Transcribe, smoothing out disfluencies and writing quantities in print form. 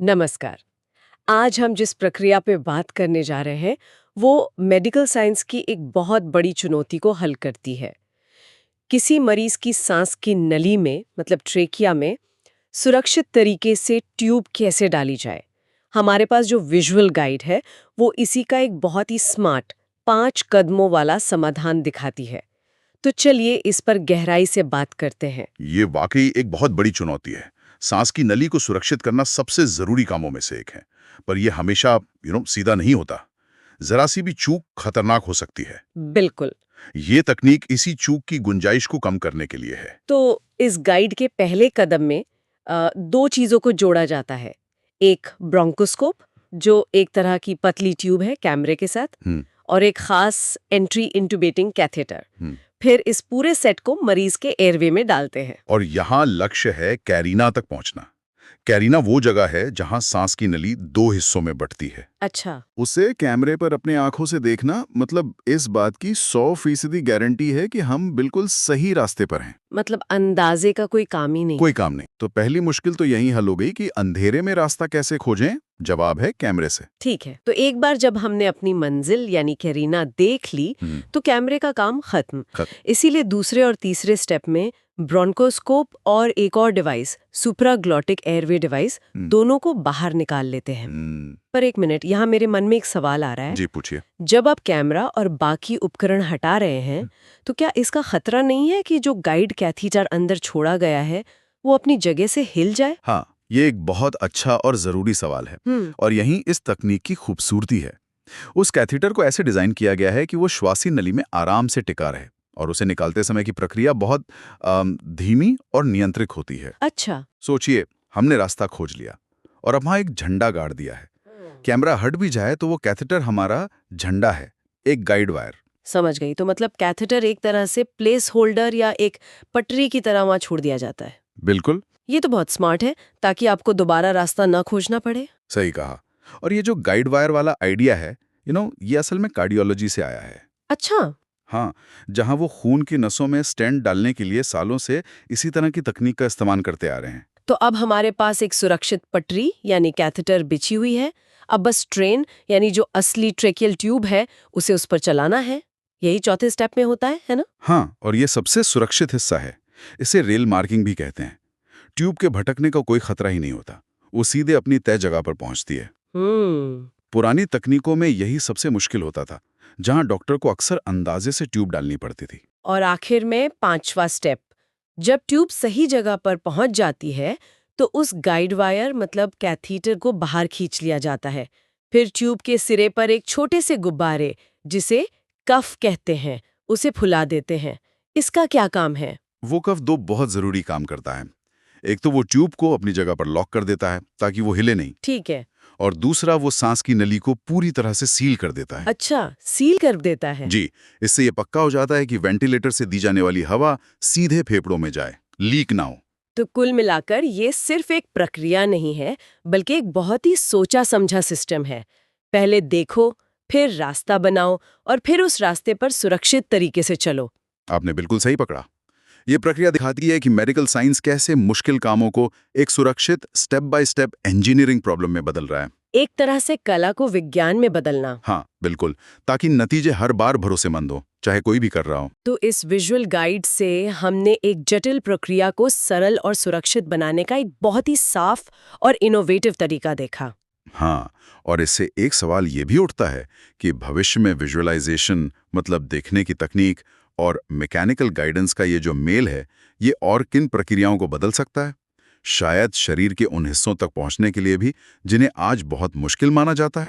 नमस्कार। आज हम जिस प्रक्रिया पे बात करने जा रहे हैं वो मेडिकल साइंस की एक बहुत बड़ी चुनौती को हल करती है। किसी मरीज की सांस की नली में मतलब ट्रेकिया में सुरक्षित तरीके से ट्यूब कैसे डाली जाए। हमारे पास जो विजुअल गाइड है वो इसी का एक बहुत ही स्मार्ट 5 कदमों वाला समाधान दिखाती है। तो चलिए इस पर गहराई से बात करते हैं। ये वाकई एक बहुत बड़ी चुनौती है। सांस की नली को सुरक्षित करना सबसे जरूरी कामों में से एक है, पर यह हमेशा सीधा नहीं होता। जरा सी भी चूक खतरनाक हो सकती है। बिल्कुल। ये तकनीक इसी चूक की गुंजाइश को कम करने के लिए है। तो इस गाइड के पहले कदम में दो चीजों को जोड़ा जाता है। एक ब्रोंकोस्कोप जो एक तरह की पतली ट्यूब है कैमरे के साथ, हम्म। और एक खास एंट्री इंटुबेटिंग कैथेटर। हम्म। फिर इस पूरे सेट को मरीज के एयरवे में डालते हैं। और यहाँ लक्ष्य है कैरिना तक पहुंचना। कैरिना वो जगह है जहां सांस की नली दो हिस्सों में बंटती है। अच्छा। उसे कैमरे पर अपने आंखों से देखना मतलब इस बात की 100% गारंटी है कि हम बिल्कुल सही रास्ते पर हैं। मतलब अंदाजे का कोई काम ही नहीं। कोई काम नहीं। तो पहली मुश्किल तो यही हल हो गई कि अंधेरे में रास्ता कैसे खोजें। जवाब है कैमरे से। ठीक है, तो एक बार जब हमने अपनी मंजिल यानी कैरीना देख ली तो कैमरे का काम खत्म। इसीलिए दूसरे और तीसरे स्टेप में ब्रोंकोस्कोप और एक और डिवाइस सुप्राग्लॉटिक एयरवे डिवाइस दोनों को बाहर निकाल लेते हैं। पर एक मिनट, यहाँ मेरे मन में एक सवाल आ रहा है। जी पूछिए। जब आप कैमरा और बाकी उपकरण हटा रहे हैं तो क्या इसका खतरा नहीं है कि जो गाइड कैथीटर अंदर छोड़ा गया है वो अपनी जगह से हिल जाए? हाँ, ये एक बहुत अच्छा और जरूरी सवाल है और यही इस तकनीक की खूबसूरती है। उस कैथीटर को ऐसे डिजाइन किया गया है कि वो श्वासी नली में आराम से टिका रहे और उसे निकालते समय की प्रक्रिया बहुत धीमी और नियंत्रित होती है। अच्छा। सोचिए, हमने रास्ता खोज लिया और अब वहां एक झंडा गाड़ दिया है। कैमरा हट भी जाए तो वो कैथेटर हमारा झंडा है, एक गाइड वायर। समझ गई। तो मतलब कैथेटर एक तरह से प्लेस होल्डर या एक पटरी की तरह वहां छोड़ दिया जाता है। बिल्कुल ये तो बहुत स्मार्ट है, ताकि आपको दोबारा रास्ता न खोजना पड़े। सही कहा। और ये जो गाइड वायर वाला आइडिया है, ये असल में कार्डियोलॉजी से आया है। अच्छा। हाँ, जहां वो खून की नसों में स्टेंट डालने के लिए सालों से इसी तरह की तकनीक का इस्तेमाल करते आ रहे हैं। तो अब हमारे पास एक सुरक्षित पटरी यानी कैथेटर बिछी हुई है। अब बस ट्रेन यानी जो असली ट्रेकियल ट्यूब है उसे उस पर चलाना है। यही चौथे स्टेप में होता है ना? हाँ, और ये सबसे सुरक्षित हिस्सा है। इसे रेल मार्किंग भी कहते हैं। ट्यूब के भटकने का कोई खतरा ही नहीं होता, वो सीधे अपनी तय जगह पर पहुंचती है। पुरानी तकनीकों में यही सबसे मुश्किल होता था, जहां डॉक्टर को अक्सर अंदाजे से ट्यूब डालनी पड़ती थी। और आखिर में पांचवा स्टेप, जब ट्यूब सही जगह पर पहुंच जाती है तो उस गाइड वायर मतलब कैथीटर को बाहर खींच लिया जाता है। फिर ट्यूब के सिरे पर एक छोटे से गुब्बारे जिसे कफ कहते हैं उसे फुला देते हैं। इसका क्या काम है? वो कफ दो बहुत जरूरी काम करता है। एक तो वो ट्यूब को अपनी जगह पर लॉक कर देता है ताकि वो हिले नहीं, ठीक है। और दूसरा वो सांस की नली को पूरी तरह से सील कर देता है। अच्छा, सील कर देता है। जी, इससे ये पक्का हो जाता है कि वेंटिलेटर से दी जाने वाली हवा सीधे फेफड़ों में जाए, लीक ना हो। तो कुल मिलाकर ये सिर्फ एक प्रक्रिया नहीं है, बल्कि एक बहुत ही सोचा समझा सिस्टम है। पहले देखो, फिर रास्ता बनाओ और फिर उस रास्ते पर सुरक्षित तरीके से चलो। आपने बिल्कुल सही पकड़ा। ये प्रक्रिया दिखाती है कि मेडिकल साइंस कैसे मुश्किल कामों को एक सुरक्षित step by step engineering problem में बदल रहा है। एक तरह से कला को विज्ञान में बदलना। हाँ बिल्कुल, ताकि नतीजे हर बार भरोसेमंद हो, चाहे कोई भी कर रहा हो। तो इस विजुअल गाइड से हमने एक जटिल प्रक्रिया को सरल और सुरक्षित बनाने का एक बहुत ही साफ और इनोवेटिव तरीका देखा। हाँ, और इससे एक सवाल ये भी उठता है कि भविष्य में विजुअलाइजेशन मतलब देखने की तकनीक और मैकेनिकल गाइडेंस का ये जो मेल है, ये और किन प्रक्रियाओं को बदल सकता है? शायद शरीर के उन हिस्सों तक पहुंचने के लिए भी जिन्हें आज बहुत मुश्किल माना जाता है।